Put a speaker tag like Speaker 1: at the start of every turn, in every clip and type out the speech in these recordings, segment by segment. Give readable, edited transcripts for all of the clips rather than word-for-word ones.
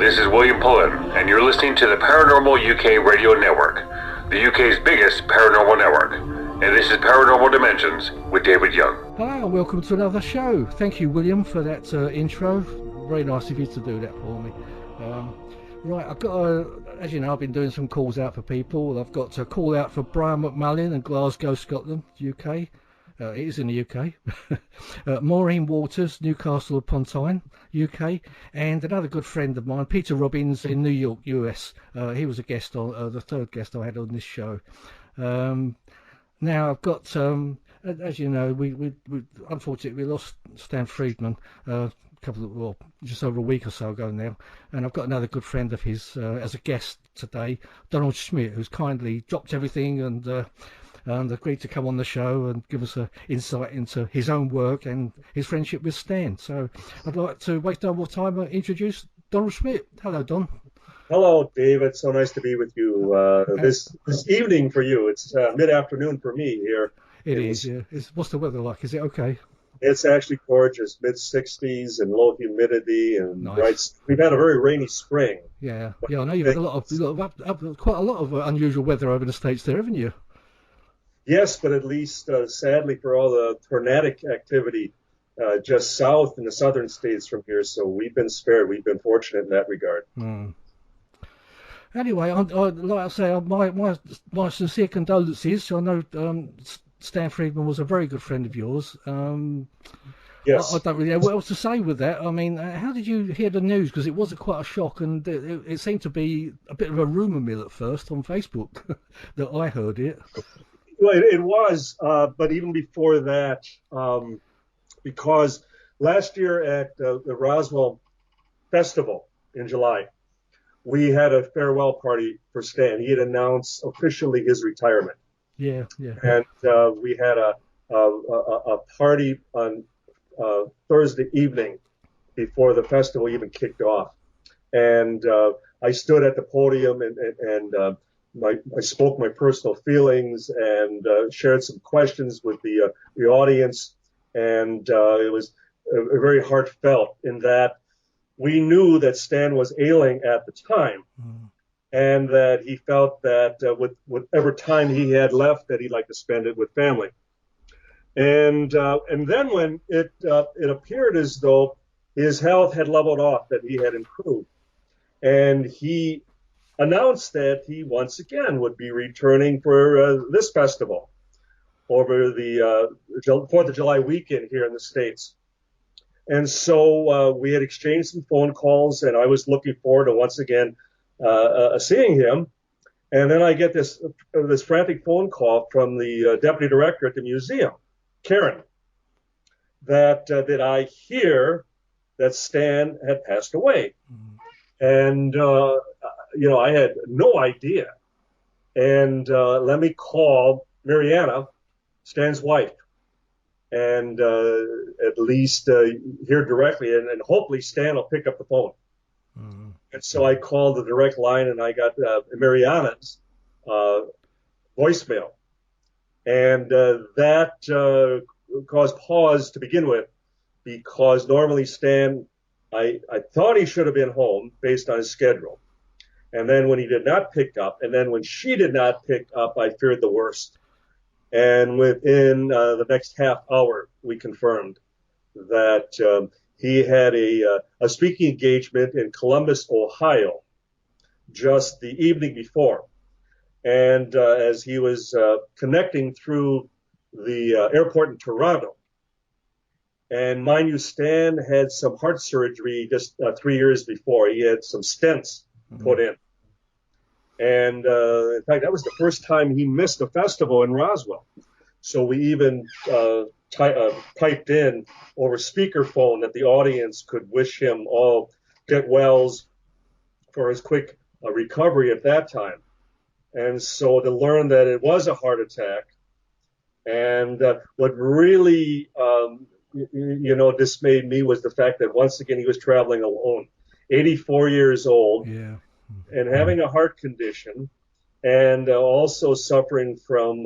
Speaker 1: This is William Pullen, and you're listening to the Paranormal UK Radio Network, the UK's biggest paranormal network. And this is Paranormal Dimensions with David Young.
Speaker 2: Hi, and welcome to another show. Thank you, William, for that intro. Very nice of you to do that for me. Right, I've got as you know, I've been doing some calls out for people. I've got a call out for Brian McMullen in Glasgow, Scotland, UK. It is in the UK. Maureen Waters, Newcastle upon Tyne, UK, and another good friend of mine, Peter Robbins in New York, US. He was a guest on the third guest I had on this show. Now I've got, as you know, we unfortunately we lost Stan Friedman just over a week or so ago now, and I've got another good friend of his as a guest today, Donald Schmitt, who's kindly dropped everything and agreed to come on the show and give us an insight into his own work and his friendship with Stan. So I'd like to waste no more time and introduce Donald Schmitt. Hello, Don.
Speaker 3: Hello, David. So nice to be with you this evening for you. It's mid-afternoon for me here.
Speaker 2: It is, yeah. What's the weather like? Is it okay?
Speaker 3: It's actually gorgeous, mid-60s and low humidity, and
Speaker 2: nice.
Speaker 3: Right. We've had a very rainy spring.
Speaker 2: Yeah. I know you've had quite a lot of unusual weather over in the States there, haven't you?
Speaker 3: Yes, but at least, sadly, for all the tornadic activity just south in the southern states from here, so we've been spared. We've been fortunate in that regard.
Speaker 2: Anyway, like I say, my sincere condolences. I know Stan Friedman was a very good friend of yours.
Speaker 3: Yes.
Speaker 2: I don't really know what else to say with that. I mean, how did you hear the news? Because it was quite a shock, and it seemed to be a bit of a rumour mill at first on Facebook that I heard it.
Speaker 3: Well, it was, but even before that, because last year at the Roswell Festival in July, we had a farewell party for Stan. He had announced officially his retirement.
Speaker 2: Yeah.
Speaker 3: And we had a party on Thursday evening before the festival even kicked off. And I stood at the podium and I spoke my personal feelings and shared some questions with the audience, and it was very heartfelt in that we knew that Stan was ailing at the time, and that he felt that with whatever time he had left, that he'd like to spend it with family. And then when it appeared as though his health had leveled off, that he had improved, and he announced that he once again would be returning for this festival over the 4th of July weekend here in the States. And so we had exchanged some phone calls, and I was looking forward to once again seeing him. And then I get this frantic phone call from the deputy director at the museum, Karen, that I hear that Stan had passed away. And I had no idea. And let me call Mariana, Stan's wife, and at least hear directly, and hopefully Stan will pick up the phone. And so I called the direct line, and I got Mariana's voicemail. And that caused pause to begin with, because normally Stan, I thought he should have been home based on his schedule. And then when he did not pick up, and then when she did not pick up, I feared the worst. And within the next half hour, we confirmed that he had a speaking engagement in Columbus, Ohio, just the evening before. And as he was connecting through the airport in Toronto, and mind you, Stan had some heart surgery just 3 years before. He had some stents put in. And in fact, that was the first time he missed a festival in Roswell. So we even piped in over speakerphone that the audience could wish him all get wells for his quick recovery at that time. And so to learn that it was a heart attack, and what really dismayed me was the fact that once again he was traveling alone, 84 years old, and having a heart condition, and also suffering from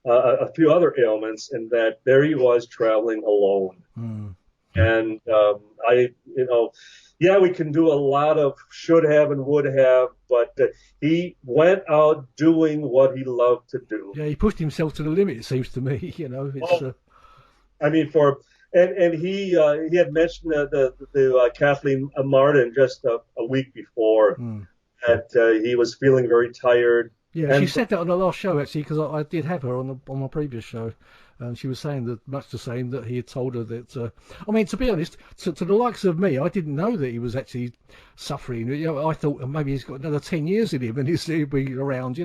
Speaker 3: a few other ailments, and that there he was traveling alone. And yeah, we can do a lot of should have and would have, but he went out doing what he loved to do.
Speaker 2: Yeah, he pushed himself to the limit. It seems to me, it's.
Speaker 3: Oh, I mean, and he had mentioned Kathleen Martin just a week before that he was feeling very tired.
Speaker 2: Yeah,
Speaker 3: and
Speaker 2: she said that on the last show actually, because I did have her on my previous show, and she was saying that much the same, that he had told her that. I mean, to be honest, to the likes of me, I didn't know that he was actually suffering. I thought maybe he's got another 10 years in him and he'll be around.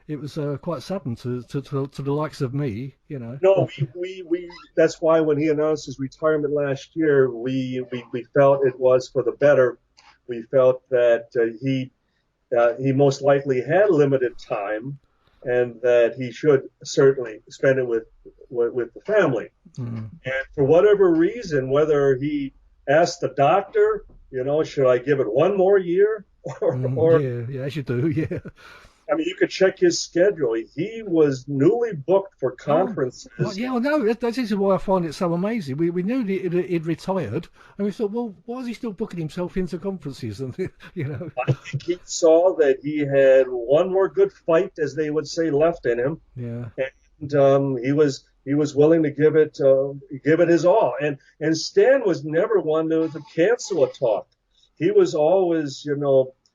Speaker 2: It was quite sudden to the likes of me.
Speaker 3: No, we that's why when he announced his retirement last year, we felt it was for the better. We felt that he most likely had limited time, and that he should certainly spend it with the family. And for whatever reason, whether he asked the doctor, should I give it one more year, or
Speaker 2: yeah, as you do, yeah.
Speaker 3: I mean, you could check his schedule. He was newly booked for conferences.
Speaker 2: Well, yeah, no, that is why I find it so amazing. We knew that he'd retired, and we thought, well, why is he still booking himself into conferences? And
Speaker 3: I think he saw that he had one more good fight, as they would say, left in him.
Speaker 2: Yeah,
Speaker 3: and he was willing to give it his all. And Stan was never one to cancel a talk. He was always,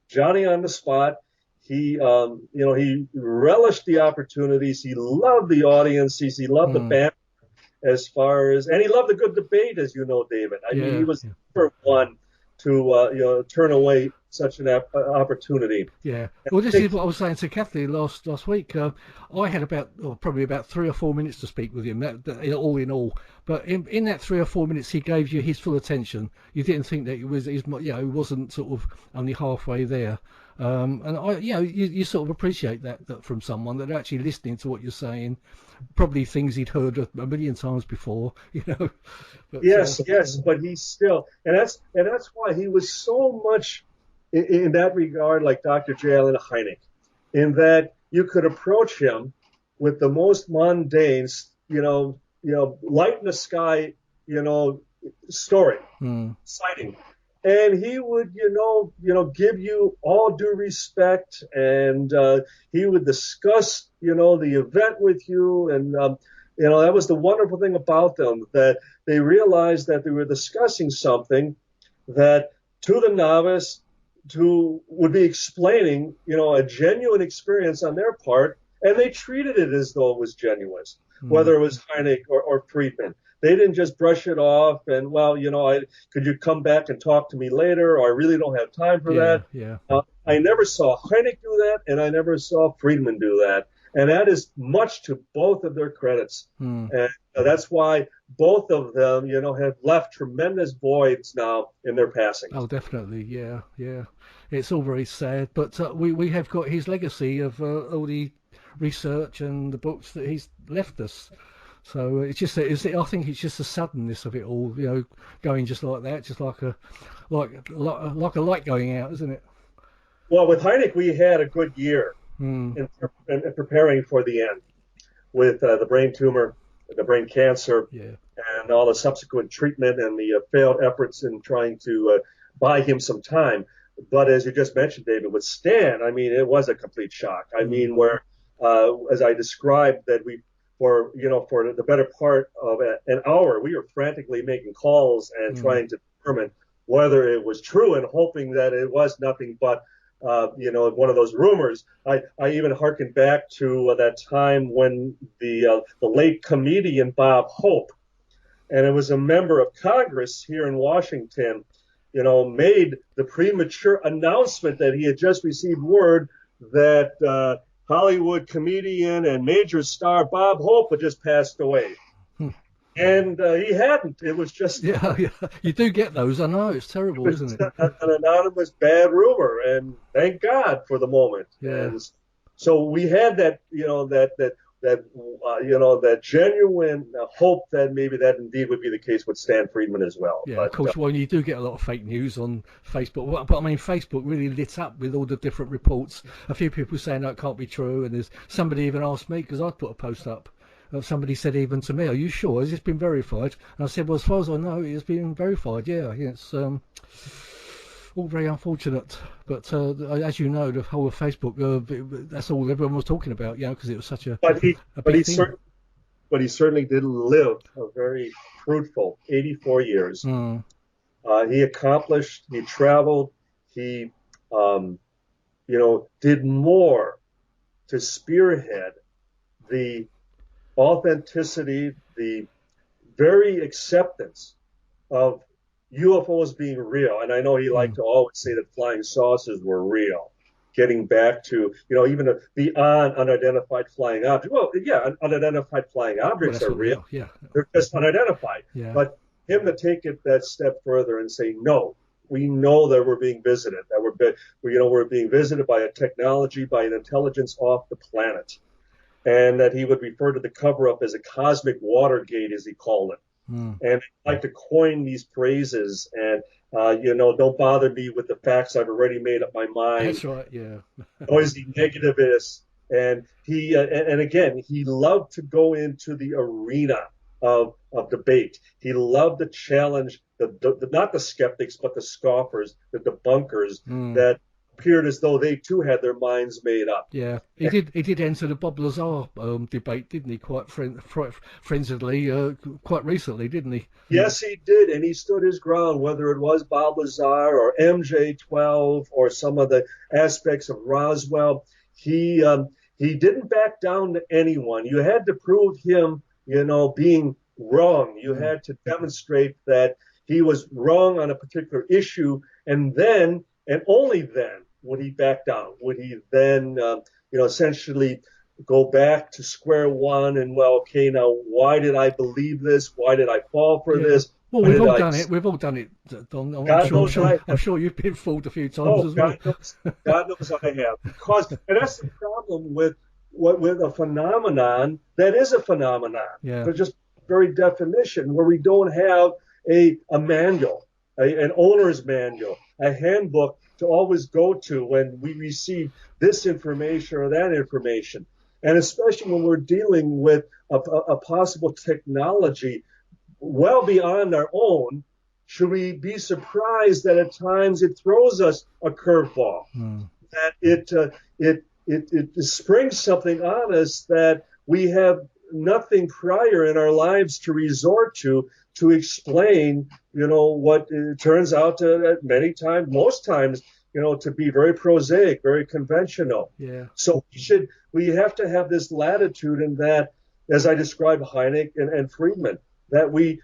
Speaker 3: Johnny on the spot. He relished the opportunities. He loved the audiences. He loved the band, and he loved a good debate, as you know, David. I mean, he was never one to turn away such an opportunity.
Speaker 2: Yeah. Well, this is what I was saying to Kathy last week. I had probably about 3 or 4 minutes to speak with him. That all in all. But in that 3 or 4 minutes, he gave you his full attention. You didn't think that he wasn't sort of only halfway there. And you sort of appreciate that from someone, that they're actually listening to what you're saying, probably things he'd heard a million times before, But,
Speaker 3: yes, but he's still, and that's why he was so much in that regard like Dr. J. Allen Hynek, in that you could approach him with the most mundane, light in the sky, story, sighting. And he would, give you all due respect, and he would discuss, the event with you. And, that was the wonderful thing about them, that they realized that they were discussing something that to the novice would be explaining, a genuine experience on their part, and they treated it as though it was genuine, whether it was Hynek or Friedman. They didn't just brush it off and, could you come back and talk to me later? Or I really don't have time for that.
Speaker 2: Yeah.
Speaker 3: I never saw Hynek do that, and I never saw Friedman do that. And that is much to both of their credits. And that's why both of them, have left tremendous voids now in their passing.
Speaker 2: Oh, definitely. Yeah. It's all very sad. But we have got his legacy of all the research and the books that he's left us. So I think it's just the suddenness of it all, going just like that, just like a light going out, isn't it?
Speaker 3: Well, with Hynek, we had a good year in preparing for the end, with the brain tumor, the brain cancer, and all the subsequent treatment and the failed efforts in trying to buy him some time. But as you just mentioned, David, with Stan, I mean, it was a complete shock. I mean, where, as I described, that for the better part of an hour, we were frantically making calls and trying to determine whether it was true, and hoping that it was nothing but, one of those rumors. I even hearkened back to that time when the late comedian Bob Hope, and it was a member of Congress here in Washington, made the premature announcement that he had just received word that Hollywood comedian and major star Bob Hope had just passed away. And he hadn't. It was just...
Speaker 2: Yeah. You do get those. I know. It's terrible, isn't it?
Speaker 3: An anonymous bad rumor. And thank God for the moment.
Speaker 2: Yeah.
Speaker 3: And so we had that, that genuine hope that maybe that indeed would be the case with Stan Friedman as well.
Speaker 2: Yeah,
Speaker 3: but,
Speaker 2: of course. Well, you do get a lot of fake news on Facebook, but I mean, Facebook really lit up with all the different reports. A few people saying that can't be true, and there's somebody even asked me, because I put a post up somebody said even to me, "Are you sure? Has this been verified?" And I said, "Well, as far as I know, it has been verified. Yeah, it's all very unfortunate, but as you know, the whole of Facebook, that's all everyone was talking about, because it was such a
Speaker 3: But he,
Speaker 2: a
Speaker 3: but
Speaker 2: big
Speaker 3: he,
Speaker 2: thing."
Speaker 3: but he certainly did live a very fruitful 84 years.
Speaker 2: Mm.
Speaker 3: He accomplished, he traveled, he, did more to spearhead the authenticity, the very acceptance of UFOs being real. And I know he liked to always say that flying saucers were real. Getting back to, even beyond unidentified flying objects. Well, yeah, unidentified flying objects are real.
Speaker 2: Yeah.
Speaker 3: They're just unidentified.
Speaker 2: Yeah.
Speaker 3: But him to take it that step further and say, no, we know that we're being visited, that we're being visited by a technology, by an intelligence off the planet, and that he would refer to the cover-up as a cosmic Watergate, as he called it. And I like to coin these phrases and, don't bother me with the facts. I've already made up my mind.
Speaker 2: That's right, yeah.
Speaker 3: Always the negativist. And he, and again, he loved to go into the arena of debate. He loved to challenge not the skeptics, but the scoffers, the debunkers that appeared as though they too had their minds made up.
Speaker 2: Yeah, he did enter the Bob Lazar debate, didn't he? Quite frenziedly, quite recently, didn't he?
Speaker 3: Yes, he did, and he stood his ground, whether it was Bob Lazar or MJ12 or some of the aspects of Roswell. He didn't back down to anyone. You had to prove him, being wrong. You had to demonstrate that he was wrong on a particular issue, and then, and only then, would he back down? Would he then, essentially go back to square one and, well, okay, now why did I believe this? Why did I fall for this?
Speaker 2: Well, we've all done it. We've all done it, Don. I'm sure you've been fooled a few times as well.
Speaker 3: God knows I have. And that's the problem with a phenomenon that is a phenomenon.
Speaker 2: Yeah.
Speaker 3: But just very definition, where we don't have a manual, an owner's manual, a handbook to always go to when we receive this information or that information. And especially when we're dealing with a possible technology well beyond our own, should we be surprised that at times it throws us a curveball, that it springs something on us that we have nothing prior in our lives to resort to explain, what it turns out to most times, to be very prosaic, very conventional.
Speaker 2: Yeah.
Speaker 3: So we have to have this latitude in that, as I described Hynek and Friedman, that we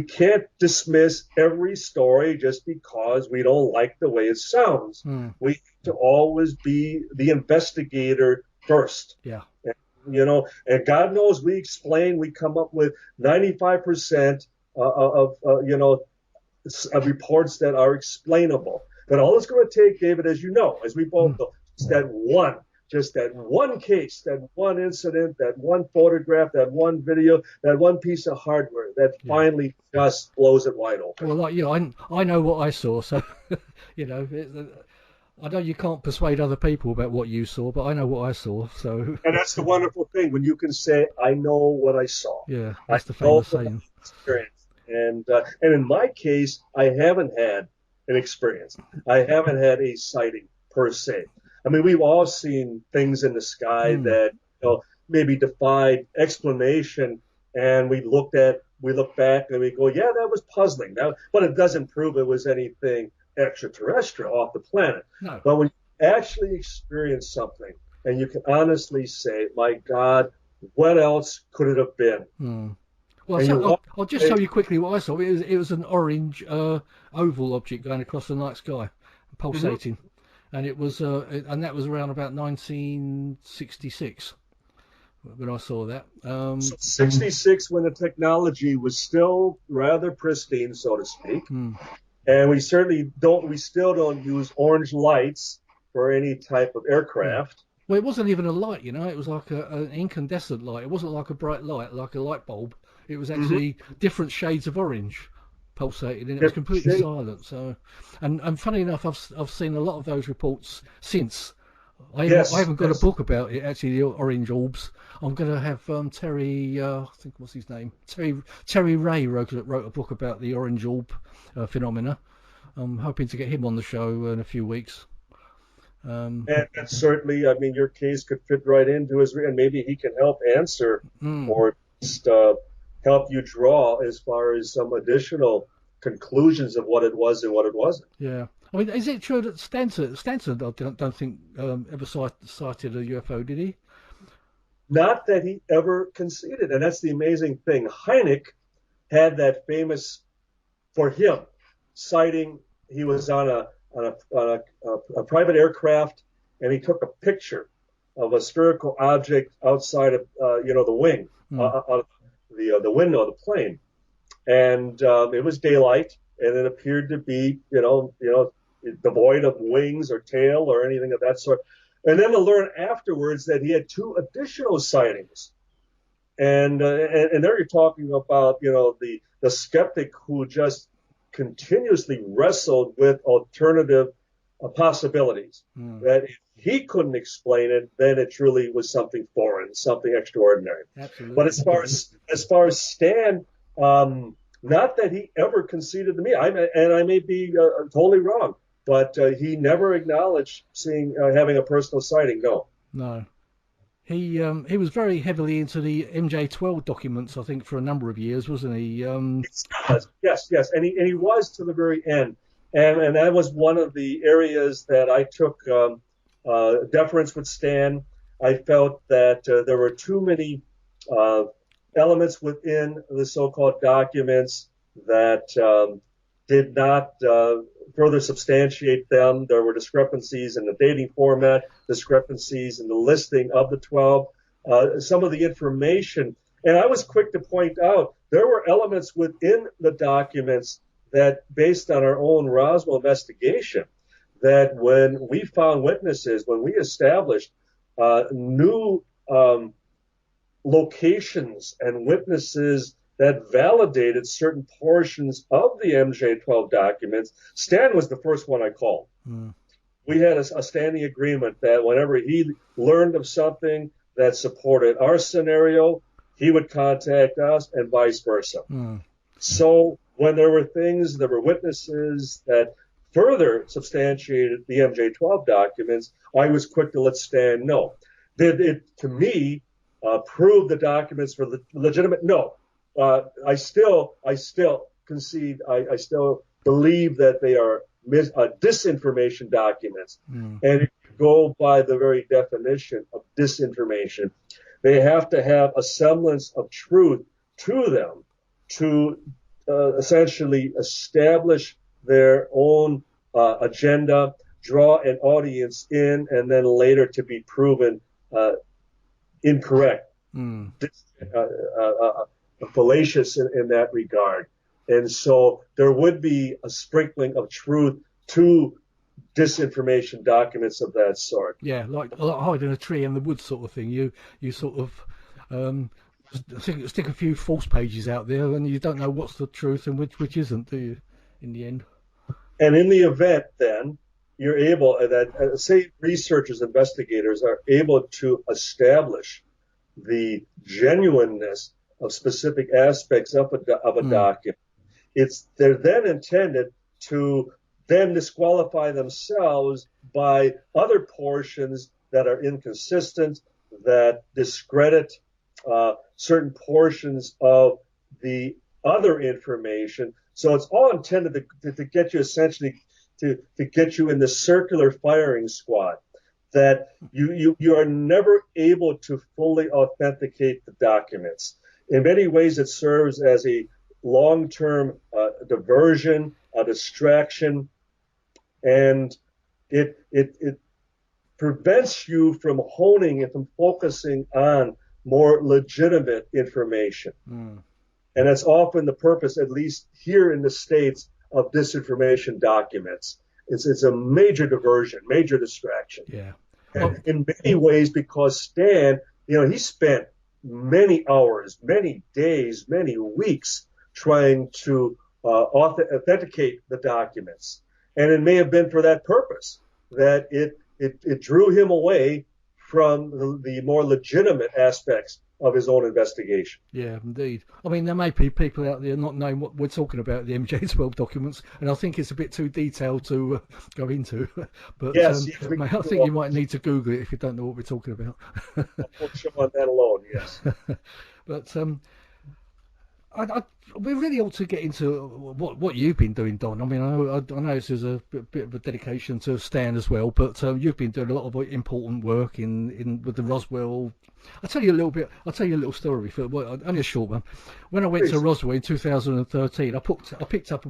Speaker 3: can't dismiss every story just because we don't like the way it sounds. We have to always be the investigator first.
Speaker 2: Yeah.
Speaker 3: And God knows we come up with 95% of reports that are explainable. But all it's going to take, David, as we both know, is that one case, that one incident, that one photograph, that one video, that one piece of hardware that finally just blows it wide open.
Speaker 2: Well, I know what I saw, so I know you can't persuade other people about what you saw, but I know what I saw. So,
Speaker 3: and that's the wonderful thing when you can say, "I know what I saw."
Speaker 2: Yeah, that's the famous saying.
Speaker 3: And in my case, I haven't had an experience. I haven't had a sighting per se. I mean, we've all seen things in the sky that maybe defied explanation, and we look back and we go, "Yeah, that was puzzling." But it doesn't prove it was anything extraterrestrial off the planet.
Speaker 2: No.
Speaker 3: But when you actually experience something, and you can honestly say, "My God, what else could it have been?"
Speaker 2: Well, I'll just show you quickly what I saw. It was an orange oval object going across the night sky, pulsating, and it was and that was around about 1966 when I saw that.
Speaker 3: 66, when the technology was still rather pristine, so to speak, and we still don't use orange lights for any type of aircraft.
Speaker 2: Well, it wasn't even a light, it was like an incandescent light. It wasn't like a bright light, like a light bulb. It was actually different shades of orange pulsating, and it was completely silent. So, and funny enough, I've seen a lot of those reports since I haven't got a book about it, actually, the orange orbs. I'm going to have Terry, I think, what's his name? Terry Ray wrote a book about the orange orb phenomena. I'm hoping to get him on the show in a few weeks.
Speaker 3: And certainly, I mean, your case could fit right into his, and maybe he can help answer or just help you draw as far as some additional conclusions of what it was and what it wasn't.
Speaker 2: Yeah. I mean, is it true that Stanton I don't think ever sighted a UFO, did he?
Speaker 3: Not that he ever conceded, and that's the amazing thing. Hynek had that famous, for him, sighting. He was on a private aircraft, and he took a picture of a spherical object outside of the wing, of the window of the plane, and it was daylight, and it appeared to be devoid of wings or tail or anything of that sort. And then to learn afterwards that he had two additional sightings, and there you're talking about the skeptic who just continuously wrestled with alternative possibilities. That if he couldn't explain it, then it truly was something foreign, something extraordinary.
Speaker 2: Absolutely.
Speaker 3: But as far as Stan, not that he ever conceded to me, I may be totally wrong, but he never acknowledged having a personal sighting.
Speaker 2: No. He was very heavily into the MJ12 documents, I think, for a number of years, wasn't he?
Speaker 3: Yes, and he was to the very end, and that was one of the areas that I took deference with Stan. I felt that there were too many elements within the so-called documents that did not further substantiate them. There were discrepancies in the dating format, discrepancies in the listing of the 12, some of the information. And I was quick to point out there were elements within the documents that, based on our own Roswell investigation, that when we found witnesses, when we established new locations and witnesses that validated certain portions of the MJ12 documents, Stan was the first one I called. We had a standing agreement that whenever he learned of something that supported our scenario, he would contact us and vice versa. So when there were witnesses that further substantiated the MJ12 documents, I was quick to let Stan know. Did it, to me, prove the documents were legitimate? No. I still concede. I still believe that they are disinformation documents. And if you go by the very definition of disinformation, they have to have a semblance of truth to them to essentially establish their own agenda, draw an audience in, and then later to be proven incorrect. Fallacious in that regard. And so there would be a sprinkling of truth to disinformation documents of that sort.
Speaker 2: Yeah, like hiding a tree in the woods sort of thing. You sort of stick a few false pages out there and you don't know what's the truth and which isn't, do you, in the end?
Speaker 3: And in the event, then, you're able, say researchers, investigators are able to establish the genuineness of specific aspects of a document. They're then intended to then disqualify themselves by other portions that are inconsistent, that discredit certain portions of the other information. So it's all intended to get you essentially to get you in the circular firing squad, that you are never able to fully authenticate the documents. In many ways, it serves as a long-term diversion, a distraction, and it prevents you from honing and from focusing on more legitimate information. And that's often the purpose, at least here in the States, of disinformation documents. It's a major diversion, major distraction.
Speaker 2: Yeah.
Speaker 3: And in many ways, because Stan, he spent many hours, many days, many weeks trying to authenticate the documents. And it may have been for that purpose, that it it drew him away from the more legitimate aspects of his own investigation.
Speaker 2: Yeah, indeed. I mean, there may be people out there not knowing what we're talking about, the MJ12 documents, and I think it's a bit too detailed to go into. But
Speaker 3: Yes,
Speaker 2: I think you might need to Google it if you don't know what we're talking about.
Speaker 3: a full show on that alone, yes.
Speaker 2: But we really ought to get into what you've been doing, Don. I mean, I know this is a bit of a dedication to Stan as well, but you've been doing a lot of important work in with the Roswell. I'll tell you a little story, only a short one. When I went to Roswell in 2013, I picked up a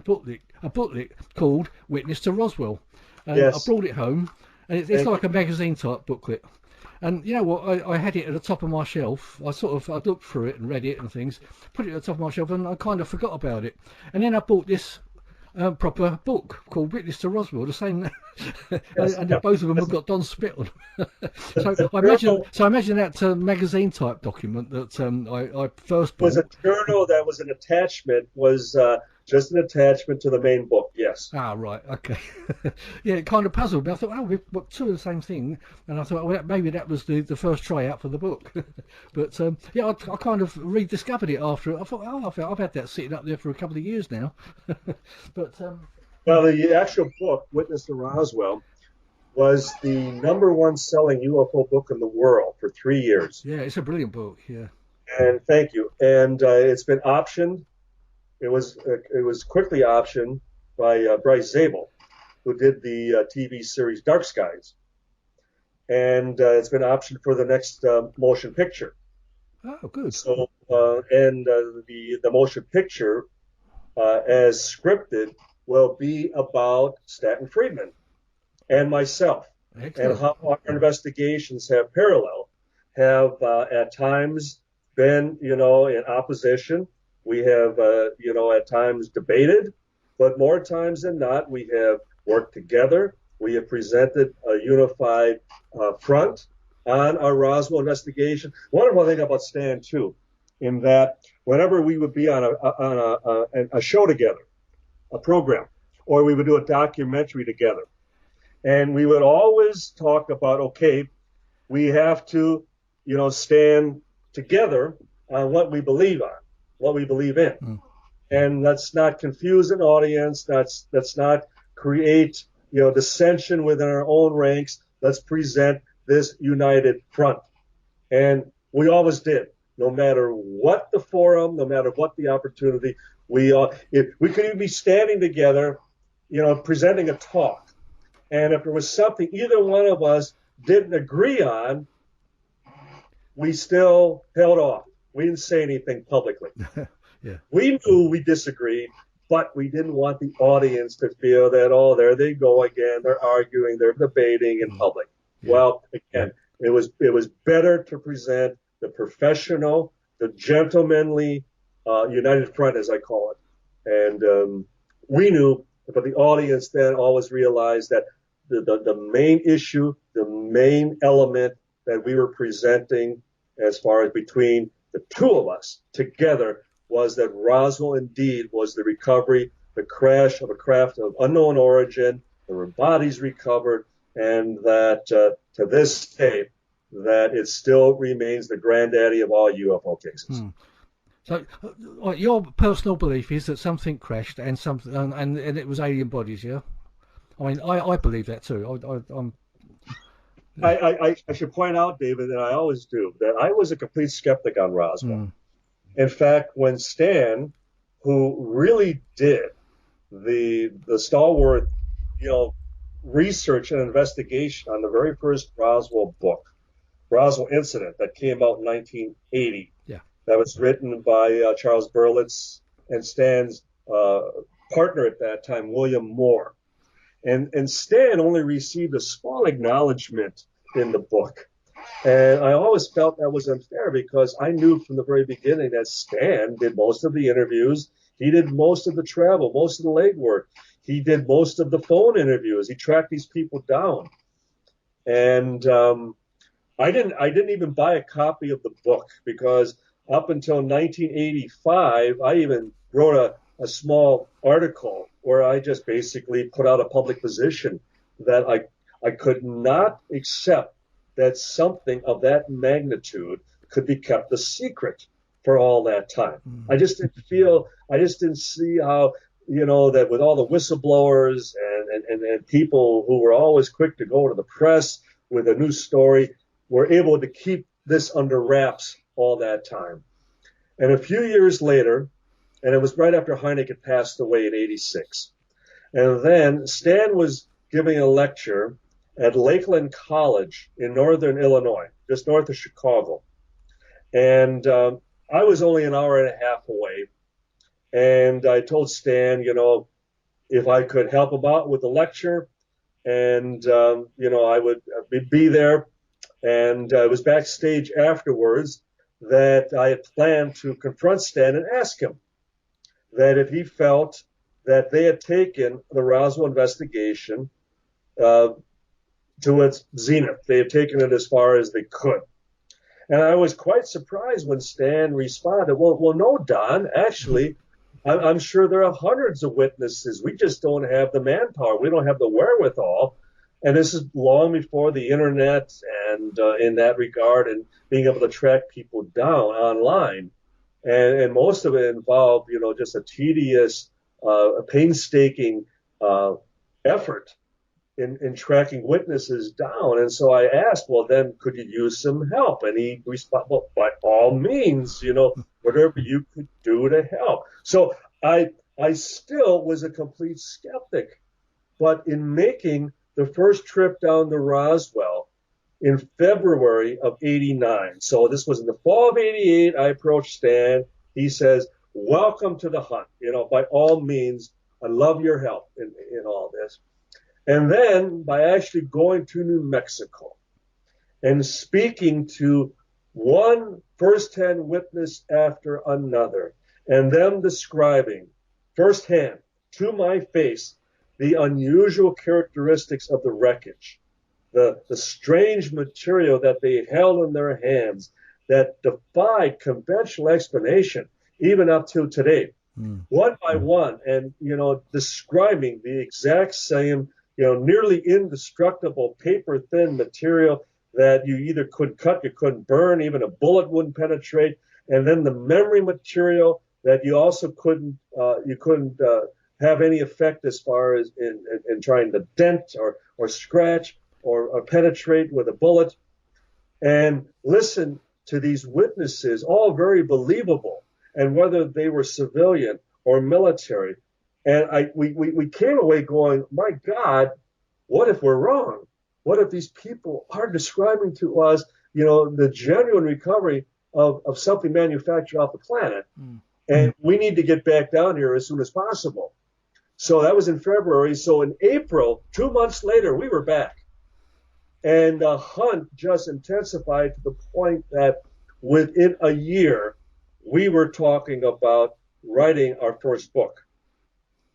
Speaker 2: booklet called Witness to Roswell. And
Speaker 3: yes.
Speaker 2: I brought it home, and it's like a magazine type booklet. And you know what? I had it at the top of my shelf. I looked through it and read it and things, put it at the top of my shelf, and I kind of forgot about it. And then I bought this proper book called Witness to Roswell, the same,
Speaker 3: Yes.
Speaker 2: and both of them have got Don Schmitt on. I imagine that magazine type document that I first bought
Speaker 3: was a journal that was an attachment, was just an attachment to the main book. Yes.
Speaker 2: Ah, right, okay. Yeah, it kind of puzzled me. I thought, oh, we've got two of the same thing, and I thought, well, maybe that was the first try out for the book. But yeah, I kind of rediscovered it after. I thought, oh, I've had that sitting up there for a couple of years now. But
Speaker 3: well, the actual book, Witness to Roswell, was the #1 selling UFO book in the world for 3 years.
Speaker 2: Yeah, it's a brilliant book. Yeah.
Speaker 3: And thank you. And it's been optioned. It was quickly optioned by Bryce Zabel, who did the TV series Dark Skies, and it's been optioned for the next motion picture.
Speaker 2: Oh, good.
Speaker 3: So the motion picture, as scripted, will be about Stanton Friedman and myself. Excellent. And how our investigations have at times been, in opposition. We have, at times debated, but more times than not, we have worked together. We have presented a unified front on our Roswell investigation. Wonderful thing about Stan, too, in that whenever we would be on a show together, a program, or we would do a documentary together, and we would always talk about, okay, we have to, stand together on what we believe on, what we believe in. Mm. And let's not confuse an audience. Let's not create, dissension within our own ranks. Let's present this united front. And we always did, no matter what the forum, no matter what the opportunity. If we could even be standing together, presenting a talk. And if there was something either one of us didn't agree on, we still held off. We didn't say anything publicly.
Speaker 2: Yeah. We
Speaker 3: knew we disagreed, but we didn't want the audience to feel that, oh, there they go again. They're arguing, they're debating in public. Yeah. Well, again, it was better to present the professional, the gentlemanly united front, as I call it. And we knew, but the audience then always realized that the main issue, the main element that we were presenting as far as between the two of us together was that Roswell indeed was the recovery, the crash of a craft of unknown origin. There were bodies recovered, and that to this day, that it still remains the granddaddy of all UFO cases. Hmm.
Speaker 2: So, your personal belief is that something crashed and it was alien bodies, yeah? I mean, I believe that too.
Speaker 3: I should point out, David, and I always do, that I was a complete skeptic on Roswell. Mm. In fact, when Stan, who really did the stalwart, research and investigation on the very first Roswell book, Roswell Incident, that came out in 1980, that was written by Charles Berlitz and Stan's partner at that time, William Moore. And Stan only received a small acknowledgement in the book. And I always felt that was unfair because I knew from the very beginning that Stan did most of the interviews. He did most of the travel, most of the legwork. He did most of the phone interviews. He tracked these people down. And I didn't even buy a copy of the book because up until 1985, I even wrote a small article where I just basically put out a public position that I could not accept that something of that magnitude could be kept a secret for all that time. I just didn't see how, that with all the whistleblowers and people who were always quick to go to the press with a new story, were able to keep this under wraps all that time. And a few years later, and it was right after Hynek had passed away in '86, and then Stan was giving a lecture at Lakeland College in northern Illinois, just north of Chicago. And I was only an hour and a half away. And I told Stan, if I could help him out with the lecture, and, I would be there. And I was backstage afterwards that I had planned to confront Stan and ask him that if he felt that they had taken the Roswell investigation to its zenith. They had taken it as far as they could. And I was quite surprised when Stan responded, well, no, Don, actually, I'm sure there are hundreds of witnesses. We just don't have the manpower. We don't have the wherewithal. And this is long before the internet and in that regard and being able to track people down online. And most of it involved, just a tedious, painstaking effort in tracking witnesses down. And so I asked, well, then could you use some help? And he responded, well, by all means, whatever you could do to help. So I still was a complete skeptic. But in making the first trip down to Roswell in February of '89, so this was in the fall of '88, I approached Stan. He says, welcome to the hunt. By all means, I love your help in all this. And then by actually going to New Mexico and speaking to one first-hand witness after another, and them describing firsthand to my face the unusual characteristics of the wreckage, the strange material that they held in their hands that defied conventional explanation, even up to today, one by one, and, describing the exact same, nearly indestructible paper-thin material that you either couldn't cut, you couldn't burn, even a bullet wouldn't penetrate, and then the memory material that you also couldn't have any effect as far as in trying to dent or scratch or penetrate with a bullet. And listen to these witnesses, all very believable, and whether they were civilian or military. And we came away going, my God, what if we're wrong? What if these people are describing to us, the genuine recovery of something manufactured off the planet? And we need to get back down here as soon as possible. So that was in February. So in April, 2 months later, we were back. And the hunt just intensified to the point that within a year, we were talking about writing our first book.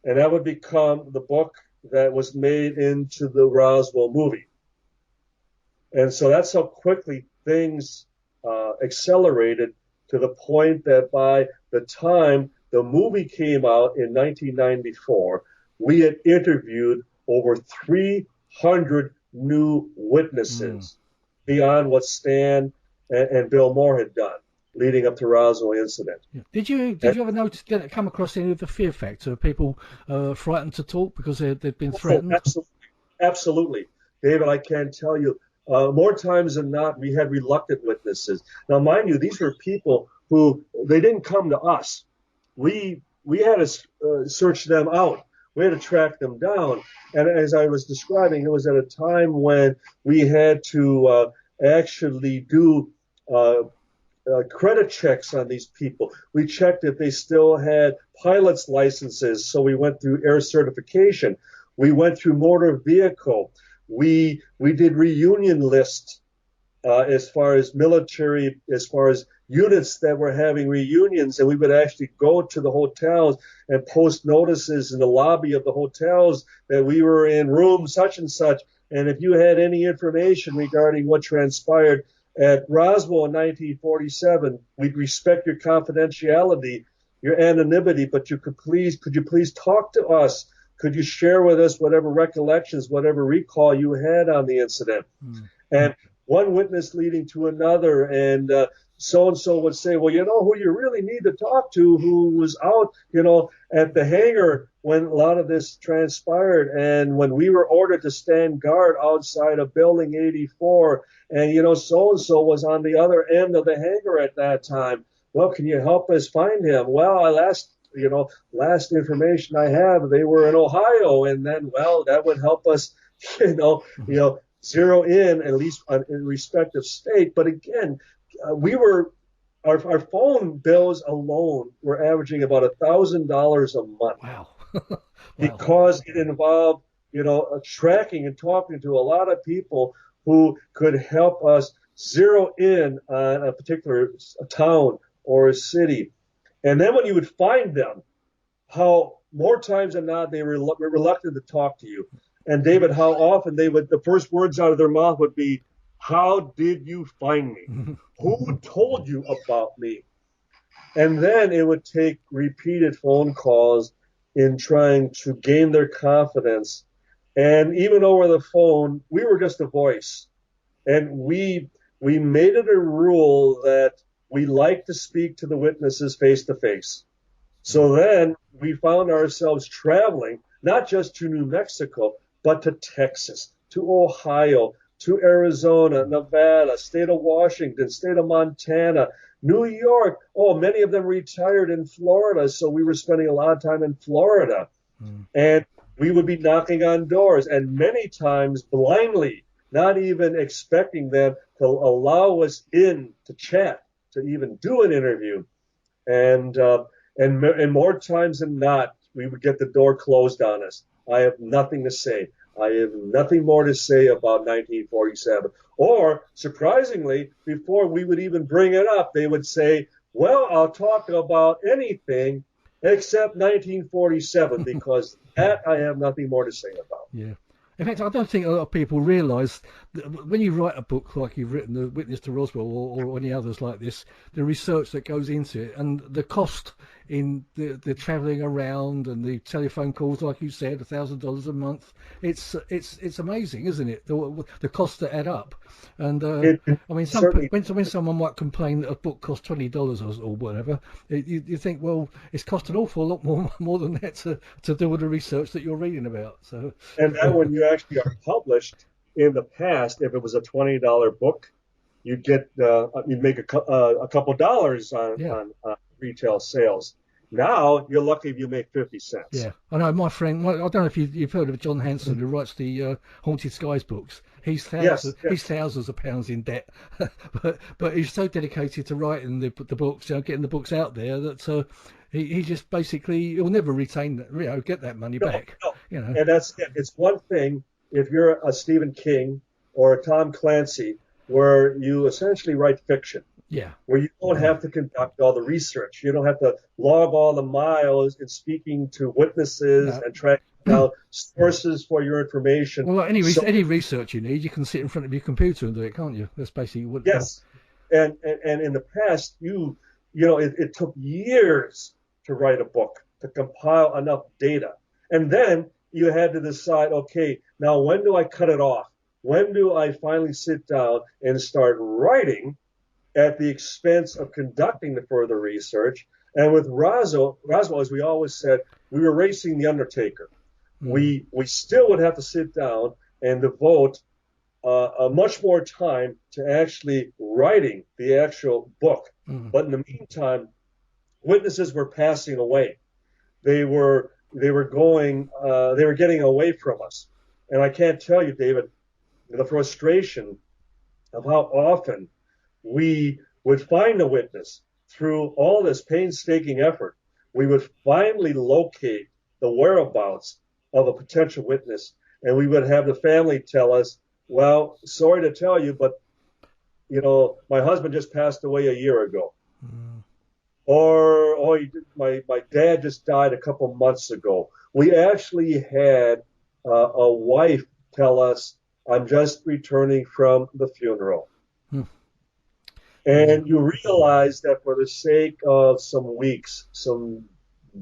Speaker 3: And that would become the book that was made into the Roswell movie. And so that's how quickly things accelerated to the point that by the time the movie came out in 1994, we had interviewed over 300 new witnesses beyond what Stan and Bill Moore had done leading up to Roswell incident.
Speaker 2: Yeah. Did you ever notice, come across any of the fear factor of people frightened to talk because they'd been threatened?
Speaker 3: Absolutely. David, I can tell you, more times than not, we had reluctant witnesses. Now, mind you, these were people who, they didn't come to us. We had to search them out. We had to track them down. And as I was describing, it was at a time when we had to actually do credit checks on these people. We checked if they still had pilot's licenses, so we went through air certification. We went through motor vehicle. We did reunion lists as far as military, as far as units that were having reunions, and we would actually go to the hotels and post notices in the lobby of the hotels that we were in room such and such. And if you had any information regarding what transpired at Roswell in 1947, we'd respect your confidentiality, your anonymity, but could you please talk to us could you share with us whatever recollections, whatever recall you had on the incident? And one witness leading to another, and so-and-so would say, well, you know who you really need to talk to, who was out, at the hangar when a lot of this transpired, and when we were ordered to stand guard outside of Building 84, and, so-and-so was on the other end of the hangar at that time. Well, can you help us find him? Well, last information I have, they were in Ohio, and then, well, that would help us, zero in at least in respective state. But again, our phone bills alone were averaging about $1,000 a month.
Speaker 2: Wow.
Speaker 3: Because it involved, tracking and talking to a lot of people who could help us zero in on a particular town or a city. And then when you would find them, how more times than not they were reluctant to talk to you. And David, how often the first words out of their mouth would be, how did you find me? Who told you about me? And then it would take repeated phone calls in trying to gain their confidence. And even over the phone, we were just a voice. And we made it a rule that we like to speak to the witnesses face to face. So then we found ourselves traveling, not just to New Mexico, but to Texas, to Ohio, to Arizona, Nevada, state of Washington, state of Montana, New York. Oh, many of them retired in Florida, so we were spending a lot of time in Florida. And we would be knocking on doors, and many times blindly, not even expecting them to allow us in to chat, to even do an interview. And more times than not, we would get the door closed on us. I have nothing to say. I have nothing more to say about 1947. Or, surprisingly, before we would even bring it up, they would say, well, I'll talk about anything except 1947, because that I have nothing more to say about.
Speaker 2: Yeah. In fact, I don't think a lot of people realise that when you write a book like you've written, The Witness to Roswell, or any others like this, the research that goes into it and the cost in the travelling around and the telephone calls, like you said, $1,000 a month. It's amazing, isn't it? The costs that add up. And I mean, when someone might complain that a book costs $20 or whatever, you think, well, it's cost an awful lot more than that to do all the research that you're reading about. So,
Speaker 3: and then when you actually are published, in the past, if it was a $20 book, you'd make a couple dollars on retail sales. Now you're lucky if you make 50 cents.
Speaker 2: Yeah, I know. My friend, I don't know if you've heard of John Hanson, who writes the Haunted Skies books. He's thousands of pounds in debt, but he's so dedicated to writing the books, getting the books out there, that he just basically he'll never retain that, get that money back.
Speaker 3: No. And that's it. It's one thing if you're a Stephen King or a Tom Clancy, where you essentially write fiction.
Speaker 2: Yeah.
Speaker 3: Where you don't have to conduct all the research. You don't have to log all the miles in speaking to witnesses and track down sources for your information.
Speaker 2: Well, any research you need, you can sit in front of your computer and do it, can't you? That's basically what.
Speaker 3: Yes. And in the past, it took years to write a book, to compile enough data. And then you had to decide, okay, now when do I cut it off? When do I finally sit down and start writing at the expense of conducting the further research? And with Roswell, as we always said, we were racing the Undertaker. We still would have to sit down and devote much more time to actually writing the actual book. But in the meantime, witnesses were passing away. They were getting away from us. And I can't tell you, David, the frustration of how often we would find a witness through all this painstaking effort. We would finally locate the whereabouts of a potential witness, and we would have the family tell us, well, sorry to tell you, but, my husband just passed away a year ago. Or my dad just died a couple months ago. We actually had a wife tell us, I'm just returning from the funeral. And you realize that for the sake of some weeks, some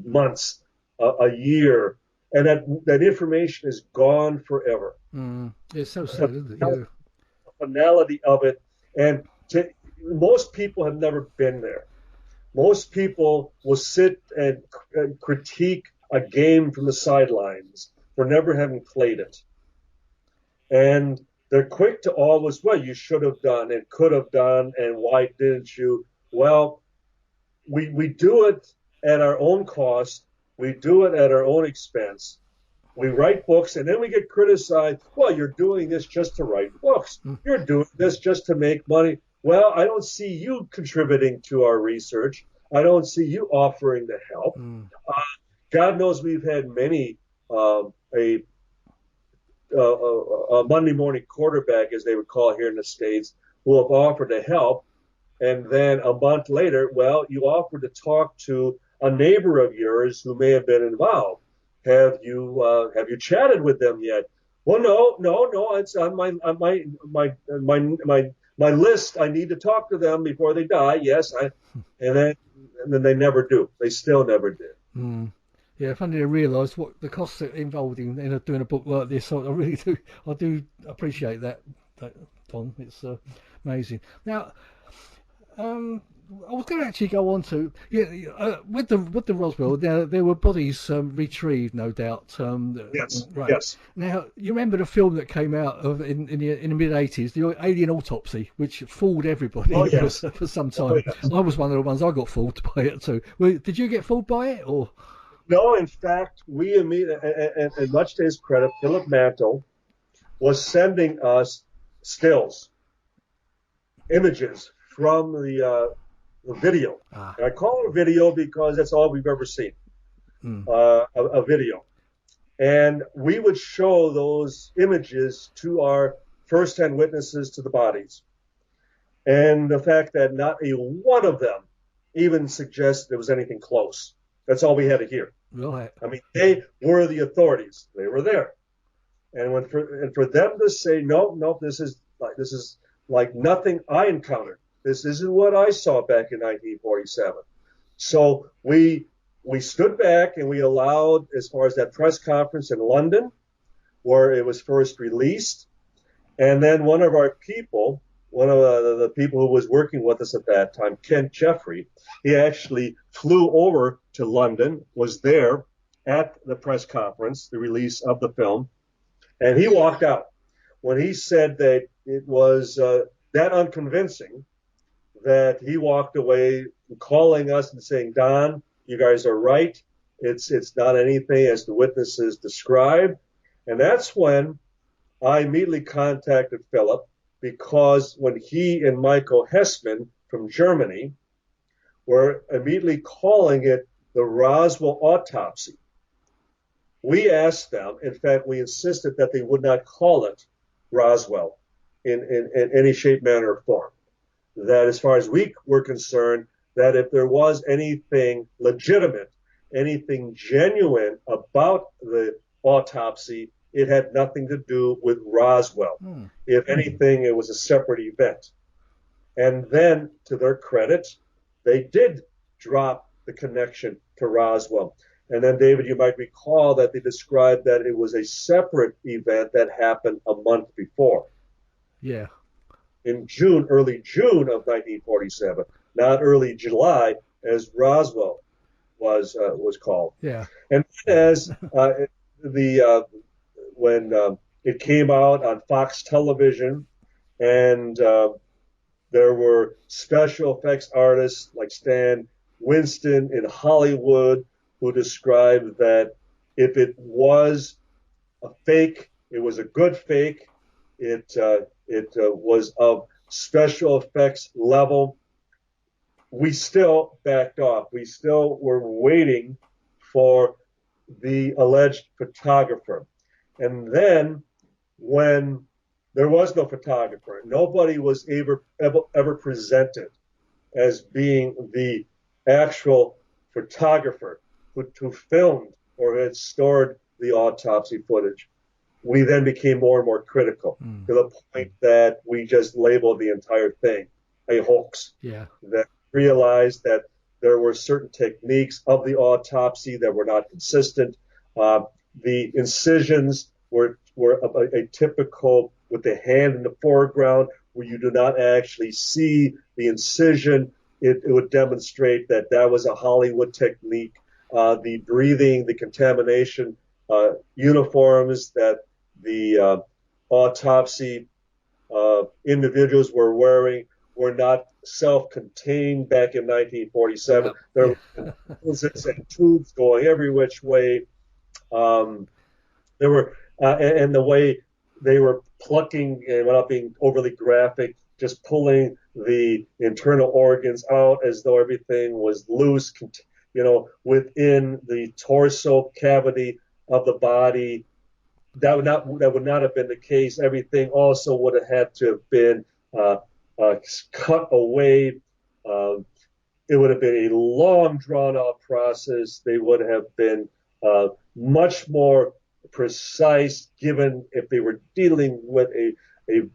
Speaker 3: months, a year, and that information is gone forever.
Speaker 2: It's so sad, isn't it? Yeah.
Speaker 3: The finality of it, and most people have never been there. Most people will sit and critique a game from the sidelines for never having played it. And they're quick to always, well, you should have done and could have done, and why didn't you? Well, we do it at our own cost. We do it at our own expense. We write books, and then we get criticized. Well, you're doing this just to write books. You're doing this just to make money. Well, I don't see you contributing to our research. I don't see you offering the help. God knows we've had many a Monday morning quarterback, as they would call here in the States, who have offered to help. And then a month later, well, you offered to talk to a neighbor of yours who may have been involved. Have you chatted with them yet? Well, no. It's on my list. I need to talk to them before they die. Yes, and then they never do. They still never did.
Speaker 2: Yeah, if only they realised what the costs are involved in doing a book like this. I really do. I do appreciate that Don. It's amazing. Now, I was going to actually go on to with the Roswell. There were bodies retrieved, no doubt.
Speaker 3: Yes.
Speaker 2: Right.
Speaker 3: Yes.
Speaker 2: Now you remember the film that came out in the mid '80s, the Alien Autopsy, which fooled everybody for some time. Yes. I was one of the ones I got fooled by it too. Did you get fooled by it or?
Speaker 3: No, in fact, we immediately, and much to his credit, Philip Mantle was sending us stills, images from the video. And I call it a video because that's all we've ever seen, a video. And we would show those images to our first-hand witnesses to the bodies. And the fact that not a one of them even suggests there was anything close. That's all we had to hear.
Speaker 2: Right.
Speaker 3: I mean, they were the authorities. They were there. And for them to say, no, this is like nothing I encountered. This isn't what I saw back in 1947. So we stood back and we allowed, as far as that press conference in London, where it was first released, and then one of our people, one of the people who was working with us at that time, Kent Jeffrey, he actually flew over to London, was there at the press conference, the release of the film, and he walked out when he said that it was that unconvincing that he walked away calling us and saying, Don, you guys are right. It's not anything as the witnesses described. And that's when I immediately contacted Philip, because when he and Michael Hessman from Germany were immediately calling it the Roswell autopsy, we asked them, in fact, we insisted that they would not call it Roswell in any shape, manner, or form. That as far as we were concerned, that if there was anything legitimate, anything genuine about the autopsy, it had nothing to do with Roswell. If anything, it was a separate event. And then, to their credit, they did drop the connection to Roswell. And then, David, you might recall that they described that it was a separate event that happened a month before.
Speaker 2: Yeah.
Speaker 3: In early June of 1947, not early July, as Roswell was called.
Speaker 2: Yeah.
Speaker 3: And as when it came out on Fox Television, and there were special effects artists like Stan Winston in Hollywood who described that if it was a fake, it was a good fake. It was of special effects level. We still backed off. We still were waiting for the alleged photographer. And then when there was no photographer, nobody was ever presented as being the actual photographer who filmed or had stored the autopsy footage. We then became more and more critical to the point that we just labeled the entire thing a hoax.
Speaker 2: Yeah.
Speaker 3: That realized that there were certain techniques of the autopsy that were not consistent. the incisions were a typical with the hand in the foreground, where you do not actually see the incision. It would demonstrate that was a Hollywood technique. The breathing, the contamination uniforms that the autopsy individuals were wearing were not self-contained back in 1947. There were closets and tubes going every which way. There were, and the way they were plucking, and without being overly graphic, just pulling the internal organs out as though everything was loose, within the torso cavity of the body. That would not have been the case. Everything also would have had to have been cut away. It would have been a long, drawn-out process. They would have been much more precise, given if they were dealing with a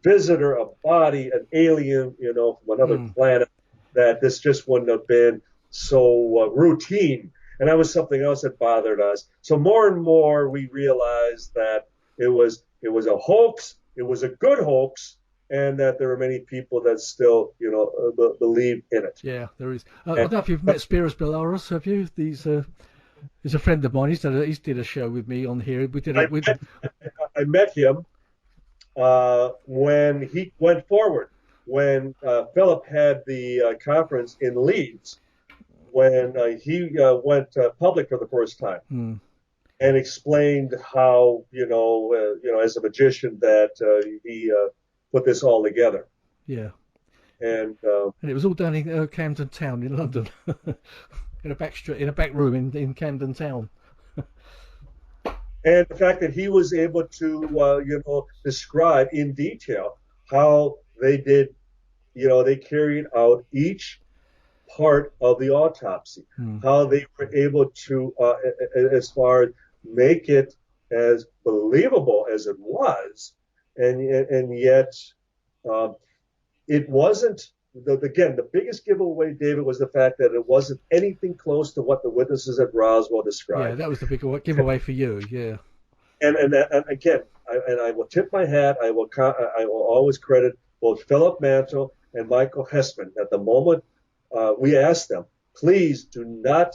Speaker 3: visitor, a body, an alien, from another planet, that this just wouldn't have been so routine. And that was something else that bothered us. So more and more we realized that it was a hoax. It was a good hoax, and that there are many people that still, believe in it.
Speaker 2: Yeah, there is. I don't know if you've met Spiros Belarus, have you? He's a friend of mine. He did a show with me on here.
Speaker 3: I met him when he went forward, when Philip had the conference in Leeds, when he went public for the first time. And explained how, as a magician, that he put this all together.
Speaker 2: Yeah.
Speaker 3: And
Speaker 2: it was all done in Camden Town in London, in a back room in Camden Town.
Speaker 3: And the fact that he was able to, describe in detail how they did, they carried out each part of the autopsy, how they were able to, as far as make it as believable as it was, and yet it wasn't. Again, the biggest giveaway, David, was the fact that it wasn't anything close to what the witnesses at Roswell described.
Speaker 2: Yeah, that was the big giveaway for you. Yeah. And
Speaker 3: again, I will tip my hat. I will always credit both Philip Mantle and Michael Hessman. At the moment, we asked them, please do not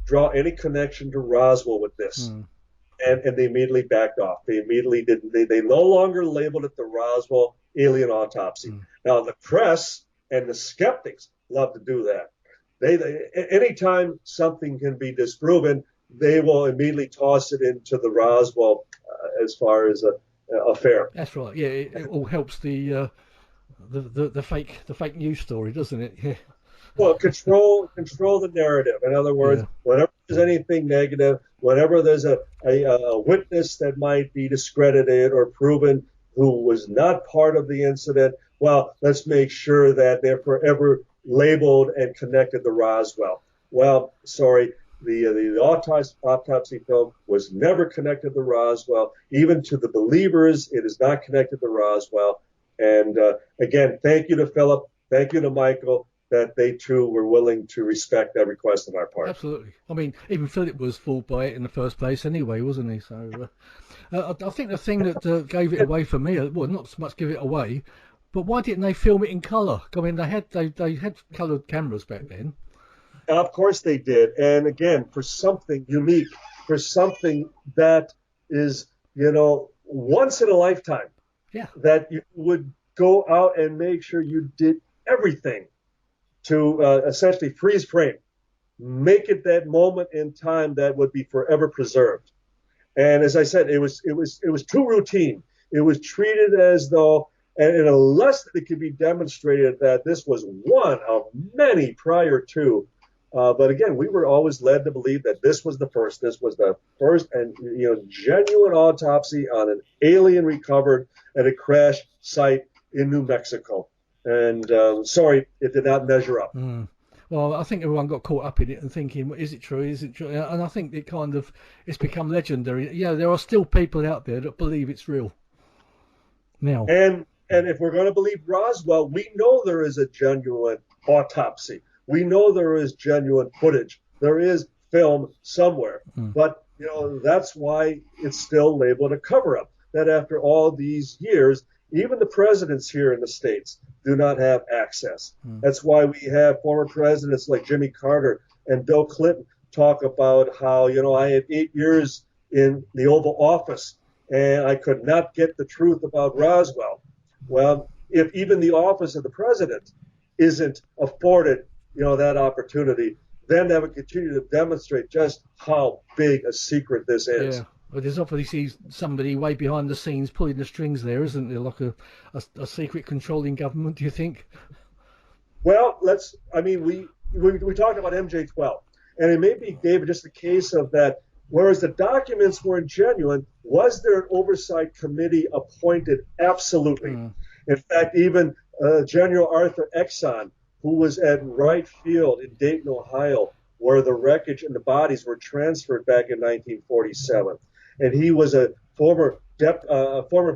Speaker 3: draw any connection to Roswell with this. And they immediately backed off. They immediately didn't. They no longer labeled it the Roswell alien autopsy. Now, the press and the skeptics love to do that. They anytime something can be disproven, they will immediately toss it into the Roswell as far as a affair.
Speaker 2: That's right. Yeah, it all helps the fake news story, doesn't it? Yeah.
Speaker 3: Well, control the narrative. In other words, whenever there's anything negative, whenever there's a witness that might be discredited or proven who was not part of the incident, well, let's make sure that they're forever labeled and connected to Roswell. Well, sorry, the autopsy film was never connected to Roswell. Even to the believers, it is not connected to Roswell. And again, thank you to Philip, thank you to Michael, that they too were willing to respect that request on our part.
Speaker 2: Absolutely. I mean, even Philip was fooled by it in the first place anyway, wasn't he? So I think the thing that gave it away for me, well, not so much give it away, but why didn't they film it in colour? I mean, they had coloured cameras back then.
Speaker 3: Of course they did. And again, for something unique, for something that is, once in a lifetime, that you would go out and make sure you did everything to essentially freeze frame, make it that moment in time that would be forever preserved. And as I said, it was too routine. It was treated as though, and unless it could be demonstrated that this was one of many prior to. But again, we were always led to believe that this was the first. This was the first and genuine autopsy on an alien recovered at a crash site in New Mexico. And sorry, it did not measure up.
Speaker 2: Well, I think everyone got caught up in it and thinking, is it true? Is it true? And I think it's become legendary. Yeah, there are still people out there that believe it's real now.
Speaker 3: And if we're going to believe Roswell, we know there is a genuine autopsy. We know there is genuine footage. There is film somewhere. But That's why it's still labeled a cover-up. That after all these years, even the presidents here in the States do not have access. That's why we have former presidents like Jimmy Carter and Bill Clinton talk about how, I had 8 years in the Oval Office and I could not get the truth about Roswell. Well, if even the office of the president isn't afforded, that opportunity, then that would continue to demonstrate just how big a secret this is.
Speaker 2: Yeah. Well, there's obviously somebody way behind the scenes pulling the strings there, isn't there? Like a secret controlling government, do you think?
Speaker 3: Well, we talked about MJ12, and it may be, David, just a case of that. Whereas the documents weren't genuine, was there an oversight committee appointed? Absolutely. In fact, even General Arthur Exon, who was at Wright Field in Dayton, Ohio, where the wreckage and the bodies were transferred back in 1947. And he was a former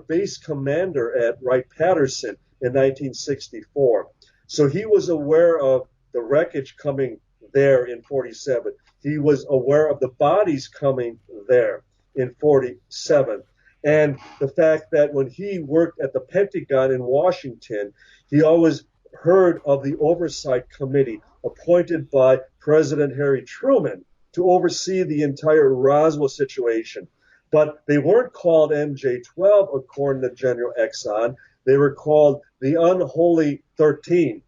Speaker 3: base commander at Wright-Patterson in 1964. So he was aware of the wreckage coming there in 47. He was aware of the bodies coming there in 47. And the fact that when he worked at the Pentagon in Washington, he always heard of the oversight committee appointed by President Harry Truman to oversee the entire Roswell situation. But they weren't called MJ12, according to General Exon. They were called the Unholy 13.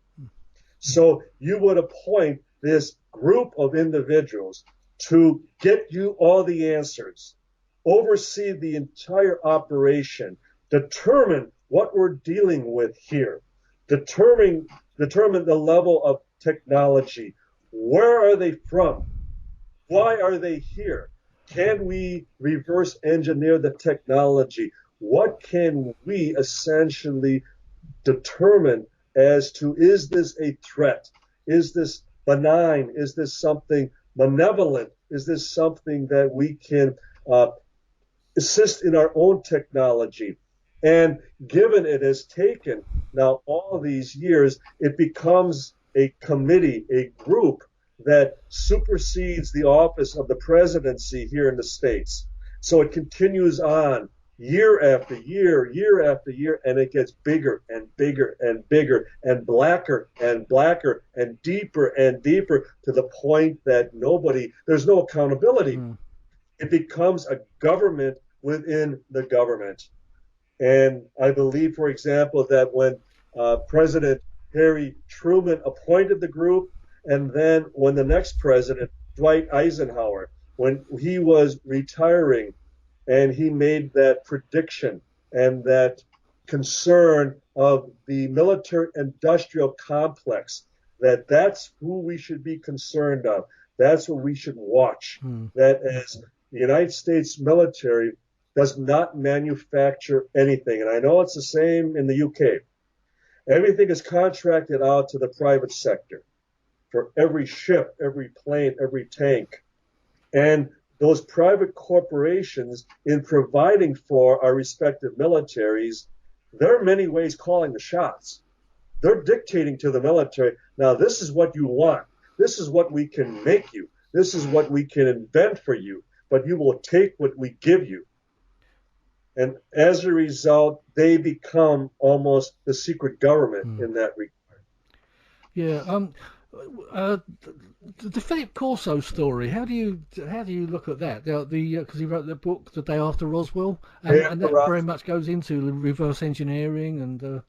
Speaker 3: So you would appoint this group of individuals to get you all the answers, oversee the entire operation, determine what we're dealing with here, determine the level of technology. Where are they from? Why are they here? Can we reverse engineer the technology? What can we essentially determine as to, is this a threat? Is this benign? Is this something benevolent? Is this something that we can assist in our own technology? And given it has taken now all these years, it becomes a committee, a group that supersedes the office of the presidency here in the States. So it continues on year after year, year after year, and it gets bigger and bigger and bigger and blacker and deeper and deeper to the point that there's no accountability. It becomes a government within the government. And I believe, for example, that when President Harry Truman appointed the group, and then when the next president, Dwight Eisenhower, when he was retiring and he made that prediction and that concern of the military-industrial complex, that's who we should be concerned of. That's what we should watch. That as the United States military does not manufacture anything. And I know it's the same in the UK. Everything is contracted out to the private sector for every ship, every plane, every tank. And those private corporations, in providing for our respective militaries, they're in many ways calling the shots. They're dictating to the military, now this is what you want. This is what we can make you. This is what we can invent for you. But you will take what we give you. And as a result, they become almost the secret government in that regard.
Speaker 2: Yeah. The Philip Corso story. How do you look at that? Because he wrote the book The Day After Roswell, and that very much goes into reverse engineering. And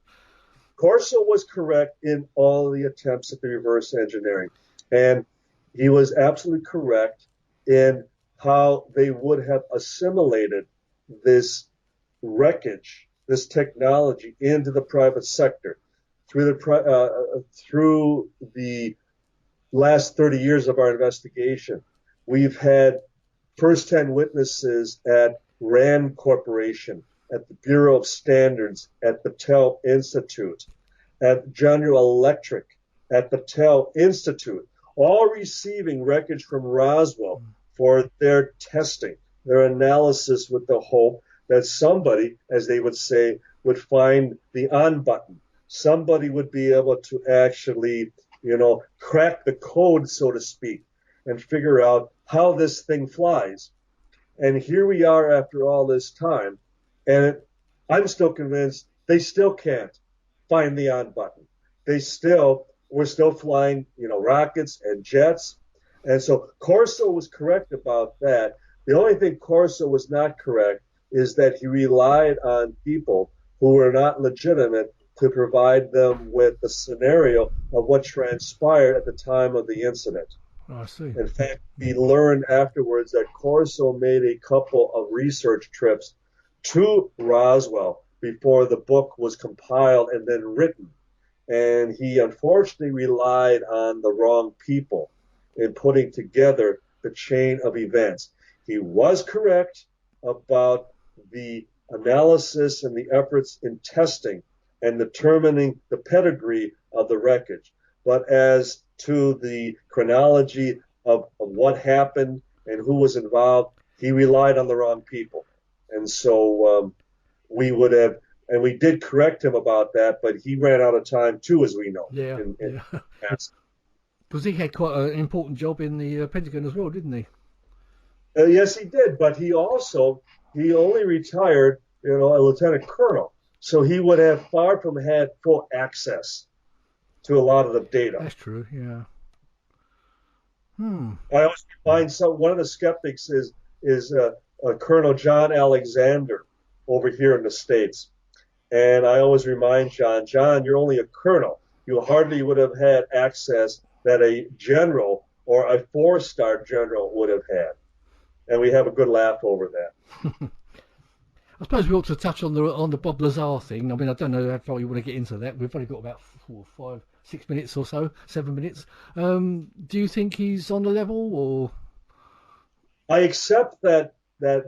Speaker 3: Corso was correct in all the attempts at the reverse engineering, and he was absolutely correct in how they would have assimilated this wreckage, this technology, into the private sector through the last 30 years of our investigation. We've had first-hand witnesses at RAND Corporation, at the Bureau of Standards, at Battelle Institute, at General Electric, at Battelle Institute, all receiving wreckage from Roswell for their testing, their analysis, with the hope that somebody, as they would say, would find the on button. Somebody would be able to actually, crack the code, so to speak, and figure out how this thing flies. And here we are after all this time, and I'm still convinced they still can't find the on button. We're still flying, rockets and jets. And so Corso was correct about that. The only thing Corso was not correct is that he relied on people who were not legitimate to provide them with the scenario of what transpired at the time of the incident.
Speaker 2: I see.
Speaker 3: In fact, we learned afterwards that Corso made a couple of research trips to Roswell before the book was compiled and then written. And he unfortunately relied on the wrong people in putting together the chain of events. He was correct about the analysis and the efforts in testing and determining the pedigree of the wreckage. But as to the chronology of what happened and who was involved, he relied on the wrong people. And so we did correct him about that, but he ran out of time too, as we know.
Speaker 2: Yeah. Because he had quite an important job in the Pentagon as well, didn't he?
Speaker 3: Yes, he did, but he only retired, a lieutenant colonel. So he would have far from had full access to a lot of the data.
Speaker 2: That's true, yeah.
Speaker 3: I always find one of the skeptics is Colonel John Alexander over here in the States. And I always remind John, you're only a colonel. You hardly would have had access that a general or a four-star general would have had. And we have a good laugh over that.
Speaker 2: I suppose we ought to touch on the Bob Lazar thing. I mean, I don't know how far you want to get into that. We've only got about 4, 5, 6 minutes or so, 7 minutes. Do you think he's on the level, or?
Speaker 3: I accept that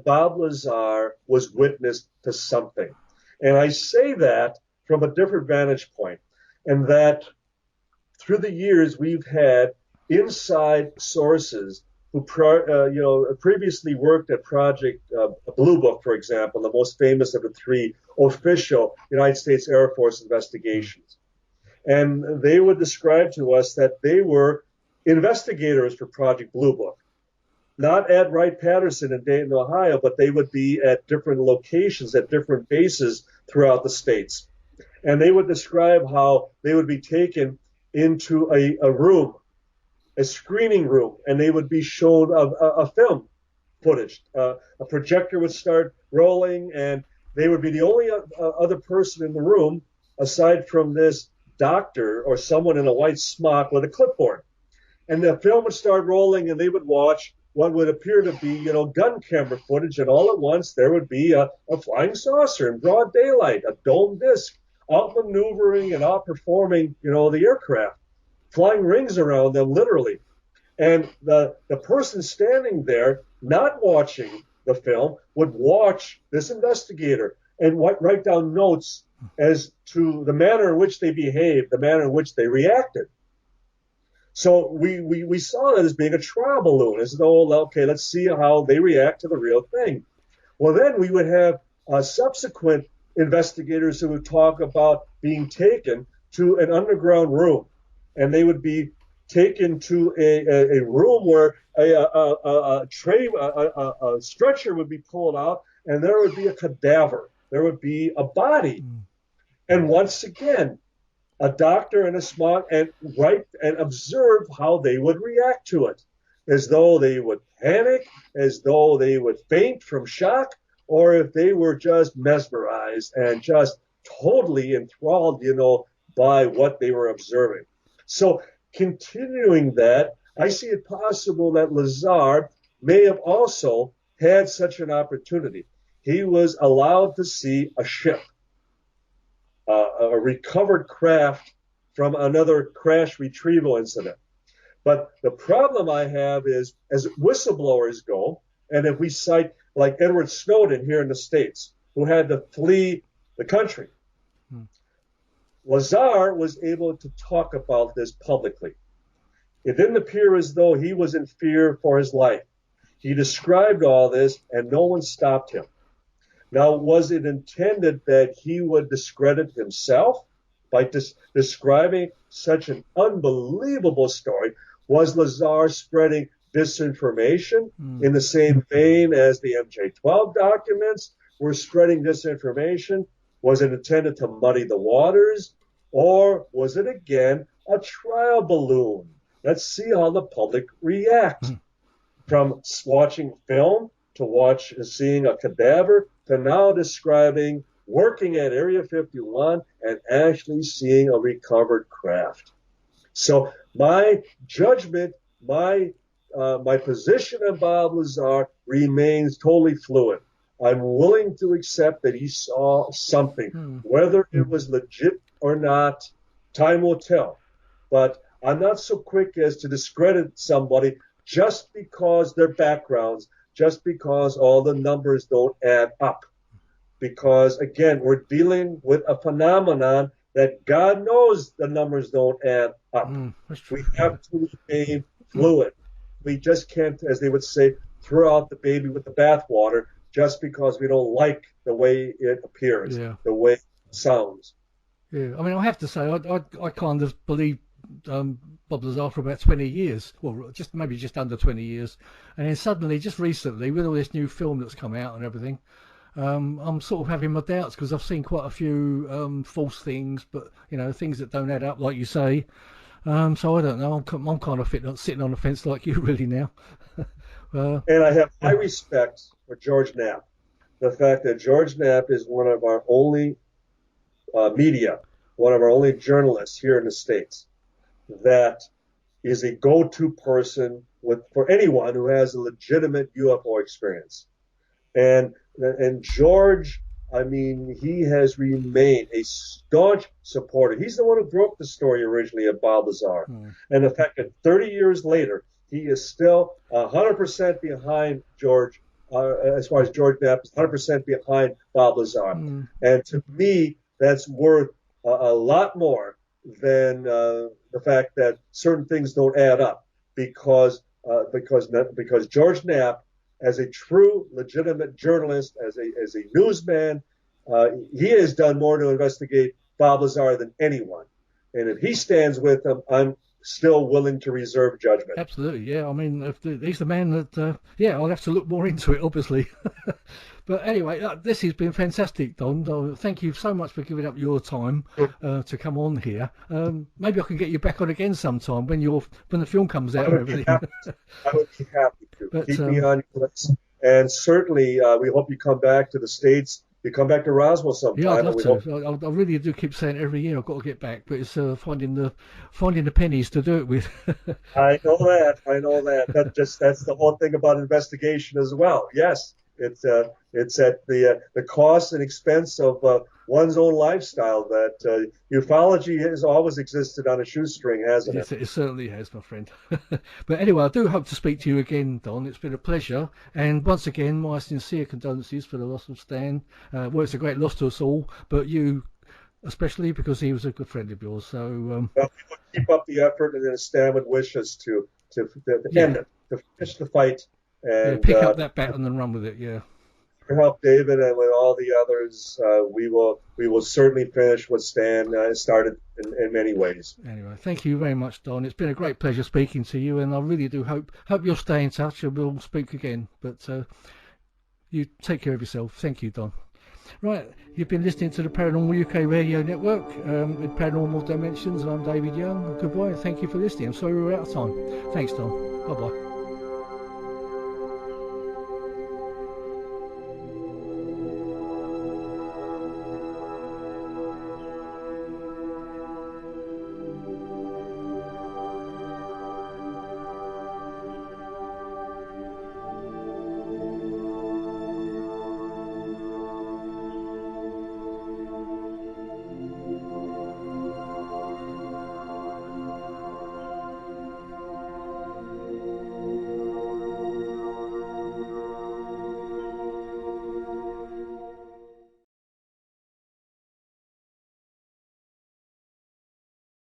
Speaker 3: Bob Lazar was witness to something. And I say that from a different vantage point, and that through the years we've had inside sources who previously worked at Project Blue Book, for example, the most famous of the 3 official United States Air Force investigations. And they would describe to us that they were investigators for Project Blue Book. Not at Wright-Patterson in Dayton, Ohio, but they would be at different locations, at different bases throughout the states. And they would describe how they would be taken into a room, a screening room, and they would be shown a film footage. A projector would start rolling, and they would be the only other person in the room, aside from this doctor or someone in a white smock with a clipboard. And the film would start rolling, and they would watch what would appear to be, gun camera footage, and all at once there would be a flying saucer in broad daylight, a dome disc, outmaneuvering and outperforming, the aircraft, flying rings around them, literally. And the person standing there, not watching the film, would watch this investigator and write down notes as to the manner in which they behaved, the manner in which they reacted. So we saw that as being a trial balloon, as though, okay, let's see how they react to the real thing. Well, then we would have subsequent investigators who would talk about being taken to an underground room, and they would be taken to a room where a stretcher would be pulled out, and there would be a cadaver. There would be a body. And once again, a doctor and a smock, and write and observe how they would react to it, as though they would panic, as though they would faint from shock, or if they were just mesmerized and just totally enthralled, by what they were observing. So continuing that, I see it possible that Lazar may have also had such an opportunity. He was allowed to see a ship, a recovered craft from another crash retrieval incident. But the problem I have is, as whistleblowers go, and if we cite like Edward Snowden here in the States, who had to flee the country, Lazar was able to talk about this publicly. It didn't appear as though he was in fear for his life. He described all this, and no one stopped him. Now, was it intended that he would discredit himself by describing such an unbelievable story? Was Lazar spreading disinformation in the same vein as the MJ12 documents were spreading disinformation? Was it intended to muddy the waters? Or was it again a trial balloon? Let's see how the public reacts. From watching film to seeing a cadaver to now describing working at Area 51 and actually seeing a recovered craft. So my judgment, my position on Bob Lazar remains totally fluid. I'm willing to accept that he saw something. Whether it was legit or not, time will tell. But I'm not so quick as to discredit somebody just because their backgrounds, just because all the numbers don't add up. Because, again, we're dealing with a phenomenon that God knows the numbers don't add up. We have to remain fluid. We just can't, as they would say, throw out the baby with the bathwater just because we don't like the way it appears, the way it sounds.
Speaker 2: Yeah, I mean, I have to say, I kind of believed Bob Lazar for about 20 years, well, maybe just under 20 years. And then suddenly, just recently, with all this new film that's come out and everything, I'm sort of having my doubts because I've seen quite a few false things, but, you know, things that don't add up, like you say. So I don't know. I'm kind of sitting on the fence like you really now.
Speaker 3: And I have high respect for George Knapp. The fact that George Knapp is one of our only media, one of our only journalists here in the States that is a go-to person for anyone who has a legitimate UFO experience. And George, I mean, he has remained a staunch supporter. He's the one who broke the story originally of Bob Lazar. And the fact that 30 years later, he is still 100% behind George, as far as George Knapp is 100% behind Bob Lazar. And to me, that's worth a lot more than the fact that certain things don't add up, because George Knapp, as a true legitimate journalist, as a newsman, he has done more to investigate Bob Lazar than anyone. And if he stands with him, I'm still willing to reserve judgment.
Speaker 2: Absolutely, yeah. I mean, he's the man that, I'll have to look more into it, obviously. But anyway, this has been fantastic, Don. Thank you so much for giving up your time to come on here. Maybe I can get you back on again sometime when the film comes out and everything. I
Speaker 3: would be happy to. But, keep me on your list. And certainly, we hope you come back to the States. You come back to Roswell sometime.
Speaker 2: Yeah, I'd love to. I really do keep saying every year I've got to get back, but it's finding the pennies to do it with.
Speaker 3: I know that. That's the whole thing about investigation as well. Yes, it's at the cost and expense of one's own lifestyle that ufology has always existed on a shoestring, hasn't it?
Speaker 2: Yes, it certainly has, my friend. But anyway, I do hope to speak to you again, Don. It's been a pleasure. And once again, my sincere condolences for the loss of Stan. Well, it's a great loss to us all, but you especially, because he was a good friend of yours. So
Speaker 3: well, we will keep up the effort, and then Stan would wish us to end it, to finish the fight. And
Speaker 2: pick up that baton and run with it, yeah.
Speaker 3: Help David and with all the others, we will certainly finish what Stan started in many ways.
Speaker 2: Anyway, thank you very much, Don. It's been a great pleasure speaking to you, and I really do hope you'll stay in touch and we'll speak again. But you take care of yourself. Thank you, Don. Right, you've been listening to the Paranormal UK Radio Network with Paranormal Dimensions. I'm David Young. Goodbye. Thank you for listening. I'm sorry we're out of time. Thanks, Don. Bye-bye.